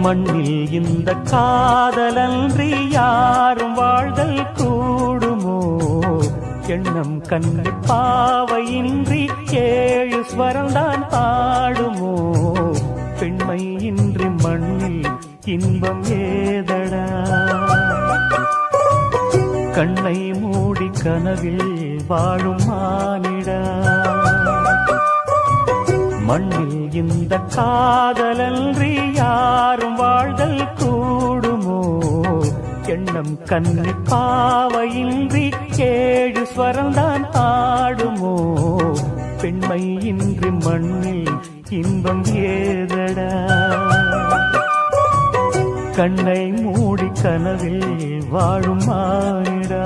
மண்ணில் இந்த காதலன்றி யாரும் வாழ்தல் கூடுமோ? எண்ணம் கண்ணி பாவையின்றி 7 ஸ்வரம்தான் பாடுமோ? பெண்மை இன்றி மண்ணில் இன்பம் ஏதடா? கண்ணை மூடி கனவில் வாழும் மானிடா. மண்ணில் இந்த காதலன்றி யாரும் வாழ்தல் கூடுமோ? எண்ணம் கண்ணி பாவையின்றி 7 ஸ்வரம்தான் ஆடுமோ? பெண்மை இன்றி மண்ணில் இன்பம் ஏதடா? கண்ணை மூடி கனவில் வாழும் மானிடா.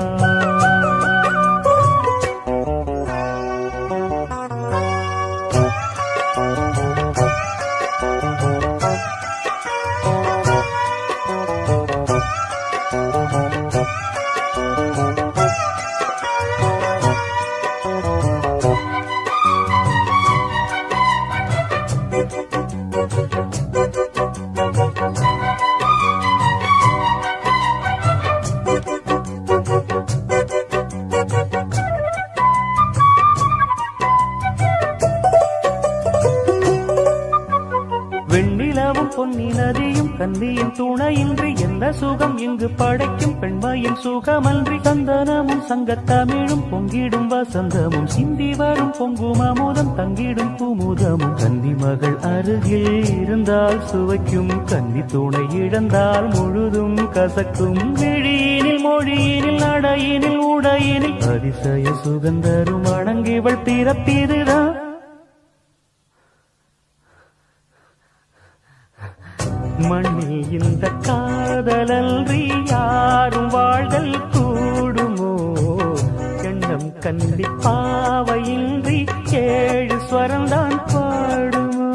வெண்ணிலவும் பொன்னி நதியும் கன்னியின் துணையின்றி என்ன சுகம் இங்கு படைக்கும்? பெண்மையின் சுகமன்றி சந்தனமும் சங்கத்தமிழும் பொங்கிடும் வசந்தமும் சிந்தி வரும் பொங்கும் அமுதம் தங்கிடும் குமுதமும். கன்னி மகள் அருகில் இருந்தால் சுவைக்கும், கன்னி துணை இழந்தால் முழுதும் கசக்கும். விழியினில் மொழியினில் நடையினில் உடையினில் அதிசய சுகந்தரும் அணங்கிவள் பிறப்பிதுதான். மண்ணில் இந்த காதலன்றி யாரும் வாழ்தல் கூடுமோ? எண்ணம் கண்டி பாவையின்றி 7 ஸ்வரம்தான் பாடுமோ?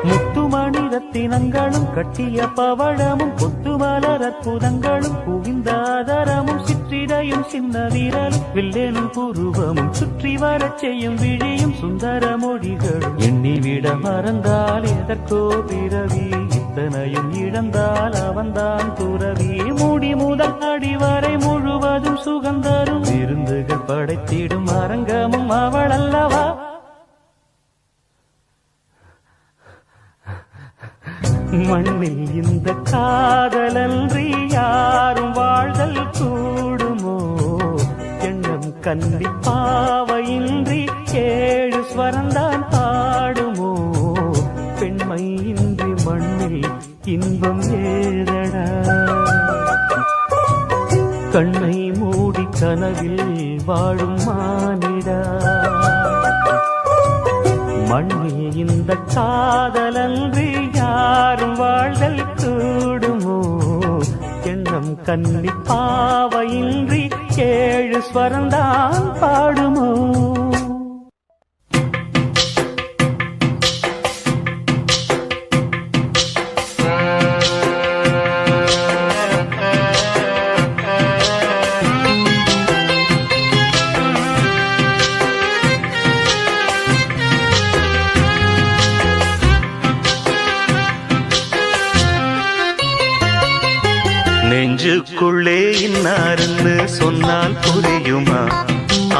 முத்துமணி ரத்தினங்களும் கட்டிய பவழமும் கொத்துமலர் அற்புதங்களும் குவிந்தாதரமும் சிற்றிடையும் சின்ன விரலும் வில்லேனும் புருவமும் சுற்றி வரச் செய்யும் விழியும் சுந்தர மொழிகளும். எண்ணிவிட மறந்தால் எதற்கோ பிறவி, இத்தனையும் இழந்தால் அவன்தான் துறவி. மூடி முதல் அடிவரை முழுவதும் சுகந்தரும் விருந்துகள் படைத்திடும் அரங்கமும் அவளல்லவா? மண்ணில் இந்த காதலன்றி யாரும் வாழ்தல் கூடுமோ? எண்ணம் கண்டி பாவையின்றி 7 ஸ்வரம்தான் பாடுமோ? பெண்மை இன்றி மண்ணில் இன்பம் ஏதடா? கண்ணை மூடி கனவில் வாழும் மானிடா. மண்ணில் இந்த காதலன்றி யாரும் வாழ்தல் கூடுமோ? எண்ணம் கண்ணி பாவையின்றி 7 ஸ்வரம்தான் பாடுமோ? நெஞ்சுக்குள்ளே இன்னாருன்னு சொன்னால் புரியுமா?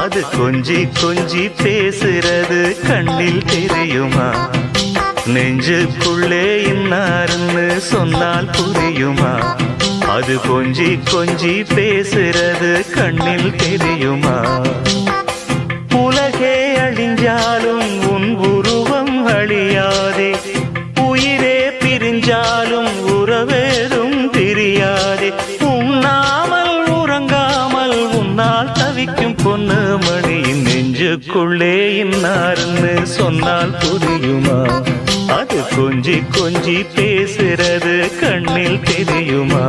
அது கொஞ்சி கொஞ்சி பேசுறது கண்ணில் தெரியுமா? நெஞ்சுக்குள்ளே இன்னாருன்னு சொன்னால் புரியுமா? அது கொஞ்சி கொஞ்சி பேசுறது கண்ணில் தெரியுமா? உலகே அழிஞ்சாலும் உன் உருவம் அழியாதே, உயிரே பிரிஞ்சாலும் உற நெஞ்சுக்குள்ளே இன்னாருன்னு சொன்னால் புரியுமா? அது கொஞ்சி கொஞ்சி பேசுறது கண்ணில் தெரியுமா?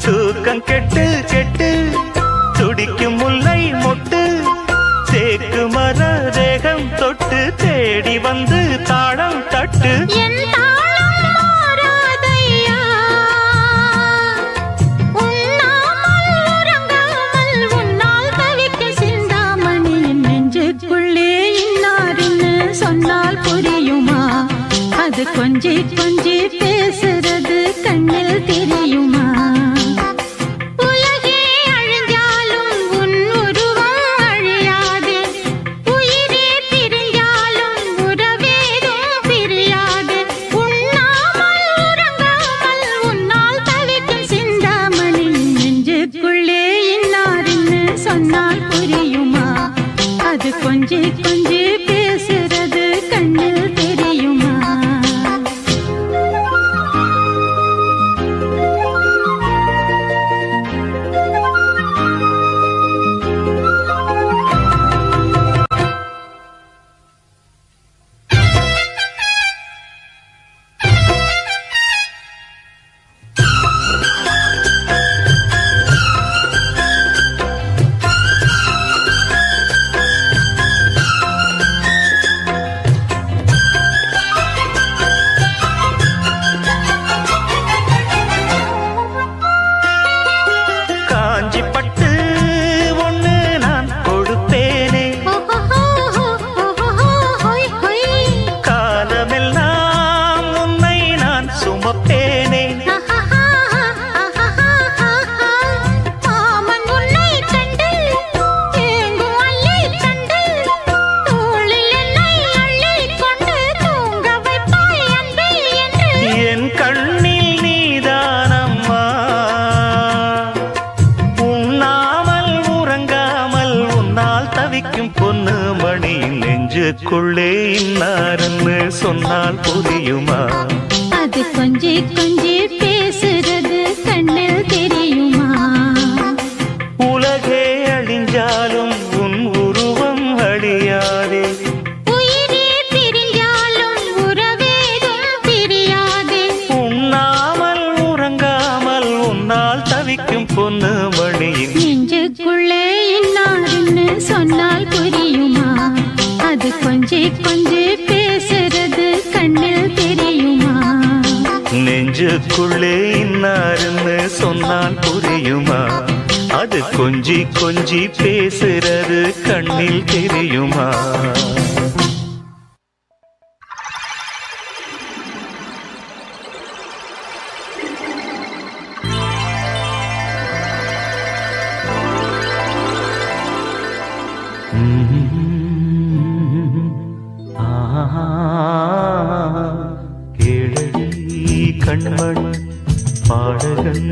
தூக்கம் கெட்டு கெட்டு துடிக்கும் முல்லை மொட்டு தேக்கு மர தேகம் தொட்டு தேடி வந்து தாளம் தட்டு. அது கொஞ்சி கொஞ்சி பேசுறது கண்ணில் தெரியுமா? உலகே அழிஞ்சாலும் உன் உருவம் அழியாது, உயிரே பிரிஞ்சாலும் உறவேதும் பிரியாது. உண்ணாமல் உறங்காமல் உன்னால் தவிக்கும் சிந்தாமணி நெஞ்சுக்குள்ளே இன்னாருன்னு சொன்னால் புரியுமா? அது கொஞ்சி கொஞ்சி பேசுறது கண்ணில் தெரியுமா? பொண்ணு மணி நெஞ்சுக்குள்ளே இன்னாருன்னு சொன்னால் புரியுமா? அது கொஞ்சி கொஞ்சி பேசுறது கண்ணில் தெரியுமா? உலகே அழிஞ்சாலும் உன் உருவம் அழியாதே, உயிரே பிரிஞ்சாலும் உறவேதும் பிரியாதே. உண்ணாமல் உறங்காமல் உன்னால் தவிக்கும் பொண்ணு மணியின் நெஞ்சுக்குள்ளே இன்னாருன்னு சொன்னால் புரியுமா? அது கொஞ்சி கொஞ்சி பேசுறது கண்ணில் தெரியுமா? நெஞ்சுக்குள்ளே இன்னாருன்னு சொன்னால் புரியுமா? அது கொஞ்சி கொஞ்சி பேசுறது கண்ணில் தெரியுமா? கேளடி கண்மண் பாடகன்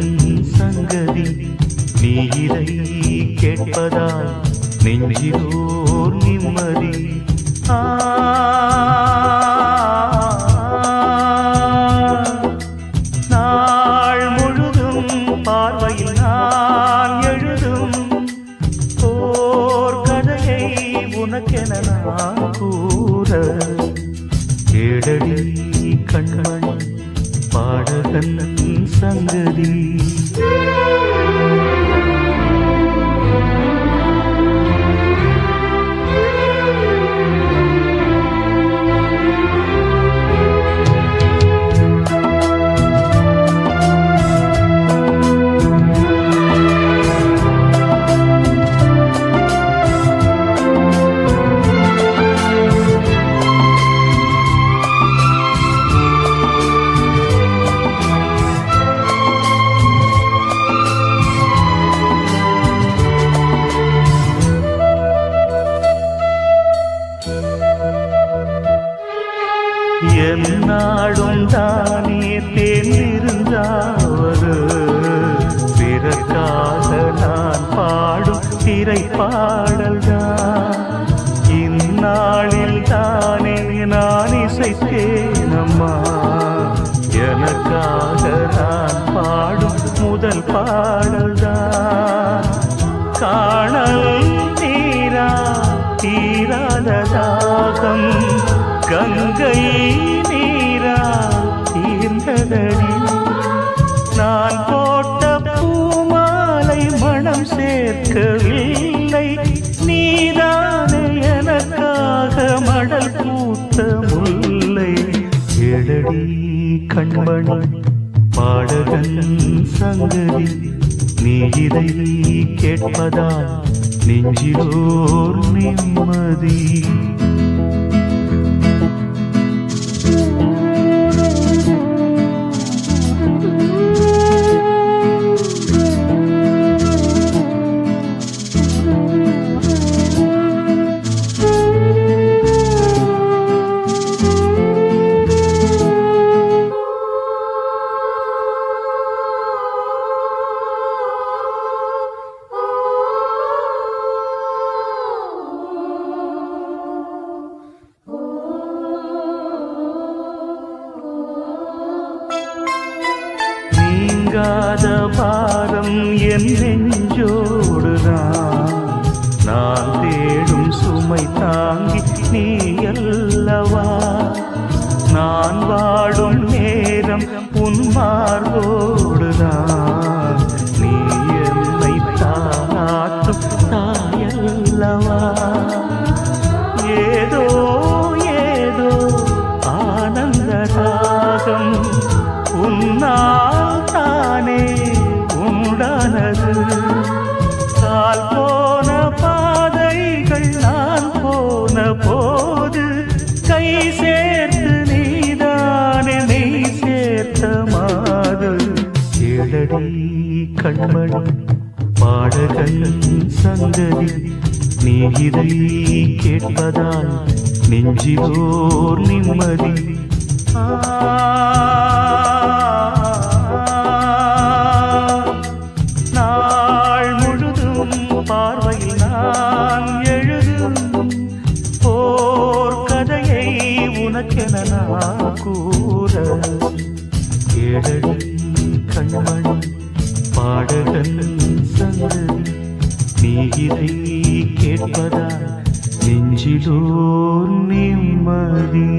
சங்கதி, நீ இதை கேட்பதால் நெஞ்சிலோர் நிம்மதி. நாள் முழுதும் பார்வையில் நான் எழுதும் ஓர் கதையை உனக்கென நான் கூற. கேளடி கண்மண் பாடகன் சங்கதி. என்னாடும் தானே தேர்ந்திருந்தாவது பிறக்காக நான் பாடும் திரைப்பாடல்தான் இந்நாளில் தானே நான் இசைத்தேனம்மா எனக்காக நான் பாடும் முதல் பாடல்தான் காணல் நீரா தீராத தாகம் கங்கை நீரா தீர்ந்ததடி நான் போட்ட பூமாலை மனம் சேர்க்கவில்லை நீதானே எனக்காக மடல் பூத்த முல்லை எழடி கண்மணி பாடகன் சங்கதி நீ இதை கேட்பதால் நெஞ்சிலோர் நிம்மதி நீங்காத பாரம் என் நெஞ்சோடுதான் நான் தேடும் சுமை தாங்கி நீ அல்லவா நான் வாடும் நேரம் உன் மார்போடுதான் நீ என்னை தாளாட்டும் தாயல்லவா ஏதோ ஏதோ ஆனந்த ராகம் உன்னால் தானே உண்டானது கால் போன பாதைகள் நான் போன போது கை சேர்த்து நீதானே நீ சேர்த்த மாது ஏழடி கண்மணி பாடகன் சங்கதி நீ இதை கேட்பதால் நெஞ்சிலோர் நிம்மதி நாள் முழுதும் பார்வையில் நான் எழுதும் ஓர் கதையை உனக்கென நான் கூற ஏழடி கண்மணி பாடகன் சங்கதி நீ இதை கேட்பதால் நெஞ்சிலோர் நிம்மதி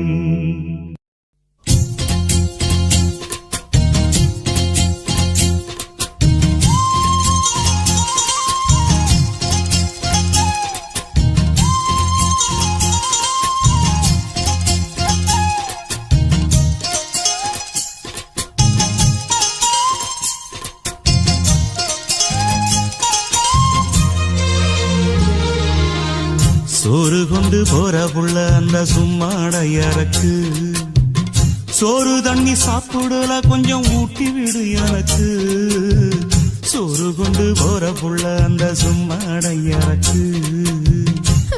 சோறு கொண்டு போற புள்ள அந்த சும்மாடையறக்கு சோறு தண்ணி சாப்பிடல கொஞ்சம் ஊட்டி விடு எனக்கு சோறு கொண்டு போற புள்ள அந்த சும்மாடையறக்கு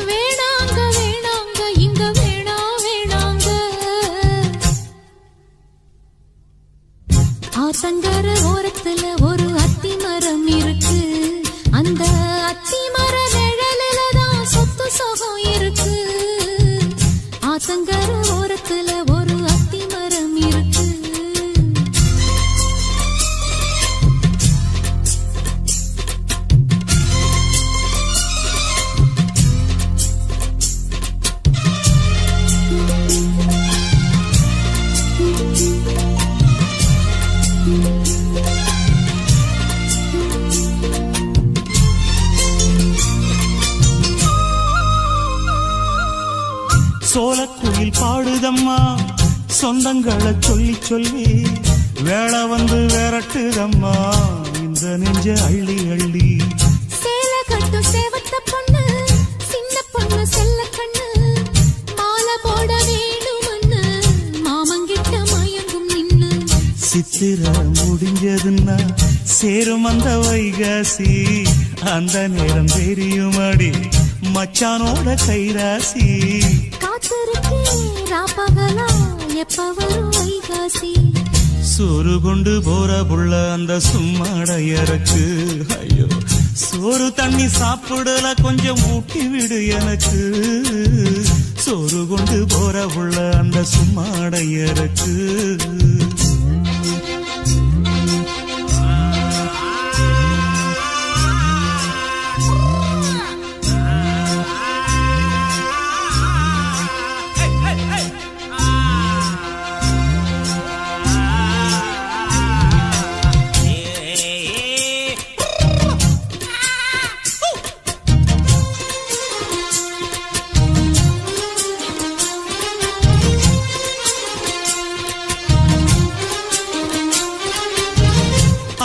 வேணாங்க வேணாங்க இங்க வேணா வேணாங்க ஆத்தங்கர ஓரத்துல ஒரு அத்தி மரம் இருக்கு அந்த அத்தி மர நிழலில தான் சொத்து சுகம் இருக்கு ஆத்தங்கர ஓரத்துல ஒரு அத்தி மரம் இருக்கு சோலக்குயில் பாடுதம்மா சொந்தங்களை சொல்லி சொல்லி வேளை வந்து விரட்டுதம்மா இந்த நெஞ்ச அள்ளி அள்ளி சேல கட்டு சேவத்த பொண்ணு சின்ன பொண்ணு செல்ல கண்ணு மாலை போட வேணும்னு மாமங்கிட்ட மயங்கும் நின்னு சித்திர முடிஞ்சதுன்னா சேரும் அந்த வைகாசி அந்த நேரம் தெரியுமாடி மச்சானோட கைராசி காத்திருக்கேன் ராப்பகலா எப்ப வரும் வைகாசி சோறு கொண்டு போற புள்ள அந்த சும்மாடையறக்கு ஐயோ சோறு தண்ணி சாப்பிடல கொஞ்சம் ஊட்டி விடு எனக்கு சோறு கொண்டு போற புள்ள அந்த சும்மாடையறக்கு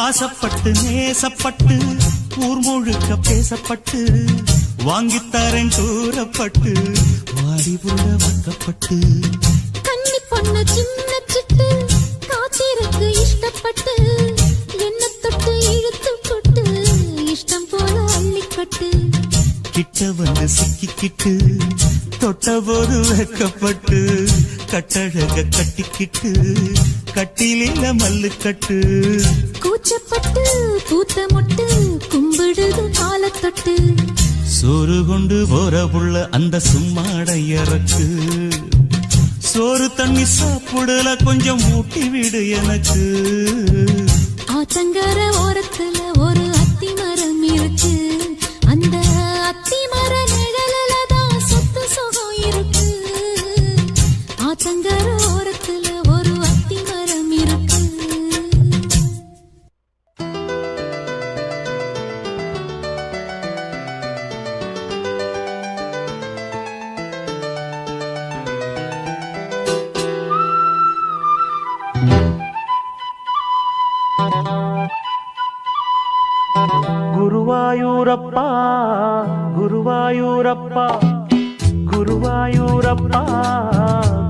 ஆசப்பட்டு நேசப்பட்டு ஊர் முழுக்க பேசப்பட்டு வாங்கித்தாரன் கூறப்பட்டு வாடி புள்ள வாக்கப்பட்டு கன்னி பொண்ணு சின்ன சிட்டு காத்திருக்கு இஷ்டப்பட்டு என்ன தொட்டு இழுத்து போட்டு இஷ்டம் போல அள்ளிக்கட்டு கிட்ட வந்து சிக்கிக்கிட்டு தொட்ட போது வெக்கப்பட்டு கட்டழக கட்டிக்கிட்டு கட்டிலில மல்லுக்கட்டு கூச்சப்பட்டு பூத்த மொட்டு கும்பிடுது காலத்தொட்டு சோறு கொண்டு போற புள்ள அந்த சும்மாடையறக்கு சோறு தண்ணி சாப்பிடல கொஞ்சம் ஊட்டி விடு எனக்கு ஆத்தங்கர ஓரத்துல ஒரு அத்தி மரம் இருக்கு அந்த அத்தி மர நிழலுல தான் சொத்து சுகம் இருக்கு ஆத்தங்கர ஓரத்துல ஒரு அத்தி மரம் இருக்கு குருவாயூரப்பா குருவாயூரப்பா குருவாயூரப்பா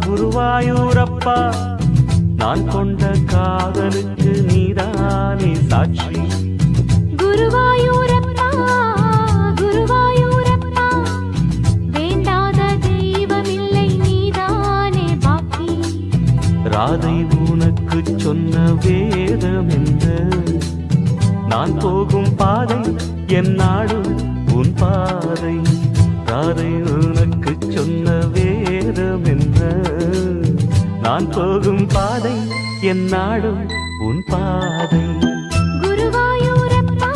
குருவாயூரப்பா நான் கொண்ட காதலுக்கு நீதானே சாட்சி குருவாயூரப்பா குருவாயூரப்பா வேண்டாத தெய்வமில்லை நீதானே பாக்கி ராதை உனக்கு சொன்ன வேதம் என்ன நான் போகும் பாதை என் நாடு உன் பாதை ராதை உனக்கு சொன்ன வேதம் என்ன நான் போகும் பாதை என் நாடு உன் பாதை குருவாயூரப்பா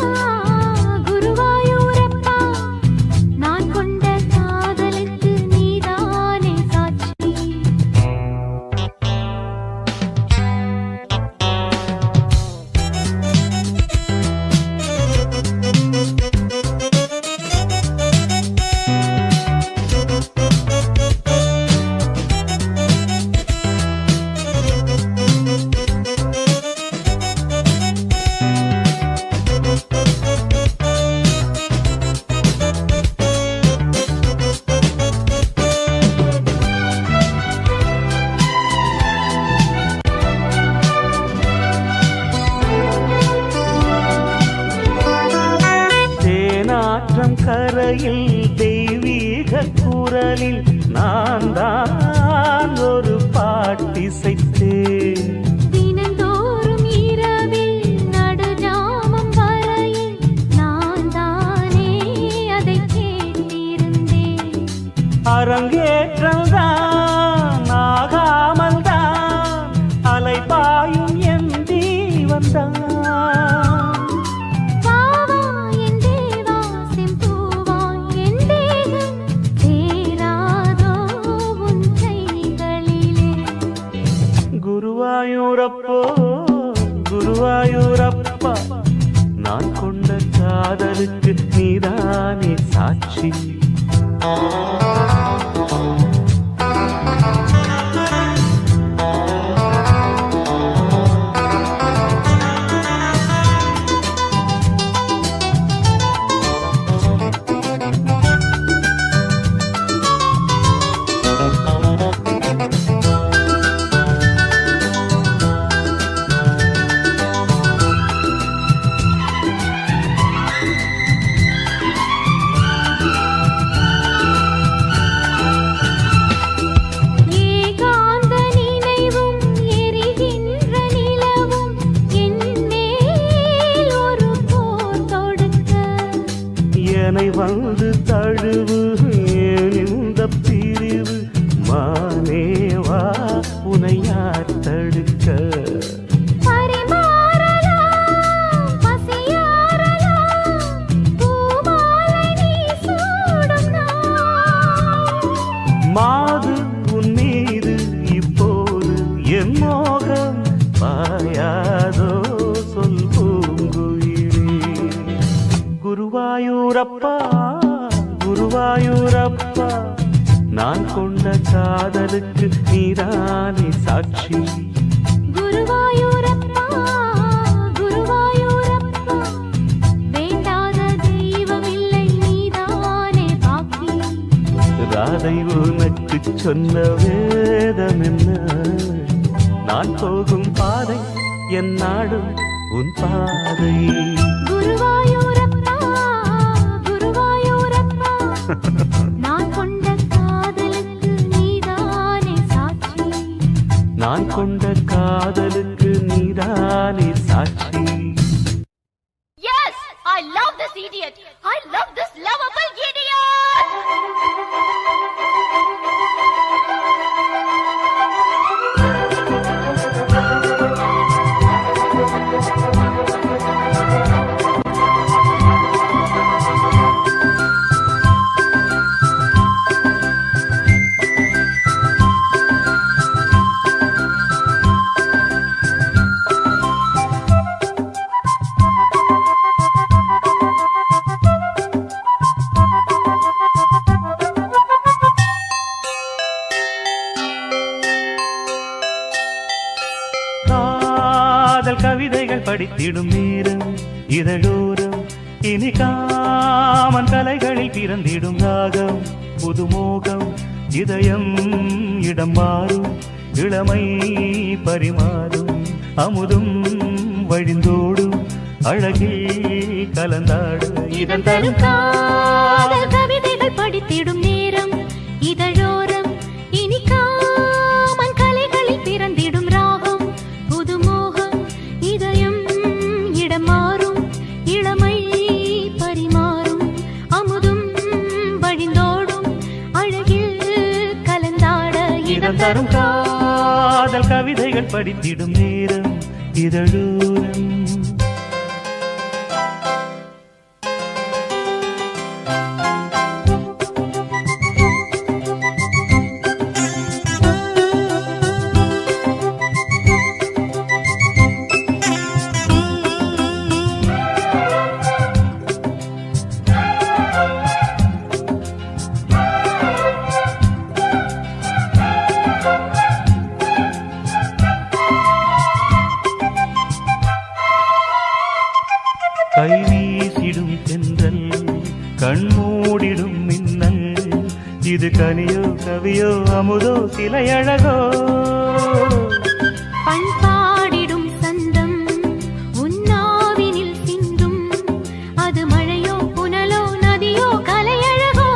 குருவாயூரப்பா நான் கொண்ட காதலுக்கு நீதானே சாட்சி கரையில் தெய்வீக குரலில் நான் தான் ஒரு பாட்டிசைத்தேன் தினந்தோறும் இரவில் நடுஜாமம் வரையில் நான் தானே அதை கேட்டிருந்தேன் அரங்கேற்றம்தான் ஆகாமல் தான் அலைபாயும் என் தீவந்தான் குருவாயூரப்போ குருவாயூரப்பா நான் கொண்ட காதலுக்கு நீதானே சாட்சி மாது உன் மீது இப்போது என் மோகம் பாயாதோ சொல் பூங்குயிலே. குருவாயூரப்பா குருவாயூரப்பா நான் கொண்ட காதலுக்கு நீதானே சாட்சி. குருவாயூரப்பா குருவாயூரப்பா வேண்டாத தெய்வம் இல்லை நீதானே பாக்கி. ராதை உனக்கு சொன்ன வேதம் என்ன? நான் போகும் பாதை என் நாடும் உன் பாதை. குருவாயூரப்பா குருவாயூரப்பா நான் கொண்ட காதலுக்கு நீதானே சாட்சி. நான் கொண்ட காதலுக்கு நீதானே சாட்சி. Yes, I love this idiot. I love this lovable idiot. காதல் கவிதைகள் படித்திடும் நேரம் இதழோரம் இனி காமன் கலைகளில் பிறந்திடும் ராகம் புதுமோகம் இதயம் இடம் மாறும் இளமை பரிமாறும் அமுதும் வழிந்தோடும் அழகில் கலந்தாடு இதன் தரும் காதல் கவிதைகள் படித்திடும் நேரம் இதழோரம் இனி காமன் கலைகளில் பிறந்திடும் ராகம் புதுமோகம் இதயம் இடம் மாறும் இளமை பரிமாறும் அமுதும் வழிந்தோடும் அழகில் கலந்தாட இதன் தரும் காதல் கவிதைகள் படித்திடும் நேரம் இதழோரம். கை வீசிடும் தென்றல் கண்மூடிடும் மின்னல் இது கனியோ கவியோ அமுதோ சிலையழகோ. பண்பாடிடும் சந்தம் உன்னாவினில் சிந்தும் அது மழையோ புனலோ நதியோ கலையழகோ.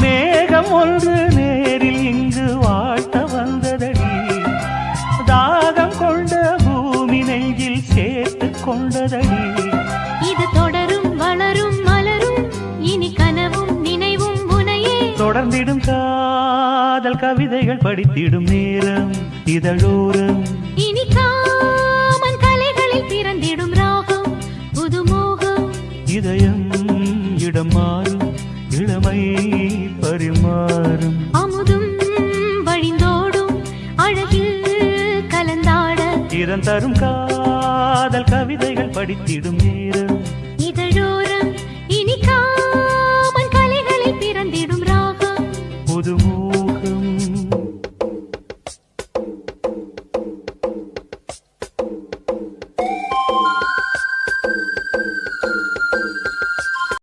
மேகம் ஒன்று நேரில் இங்கு வாழ்த்த வந்ததடி தாகம் கொண்ட பூமி நெஞ்சில் சேர்த்து கொண்டதடி. இது தொடரும் வளரும் மலரும் இனி கனவும் நினைவும் உனையே. தொடர்ந்திடும் காதல் கவிதைகள் படித்திடும் நேரம் இதழோரம் இனி காமன் கலைகளில் பிறந்திடும் ராகம் புதுமோகம் இதயம் இடம் மாறும் இளமை பரிமாறும் அமுதும் வழிந்தோடும் அழகில் கலந்தாட இதன் தரும் காதல் கவிதைகள் படித்திடும் நேரம் இதழோரம் இனி காமன் கலைகளில் பிறந்திடும் ராகம் புதுமோ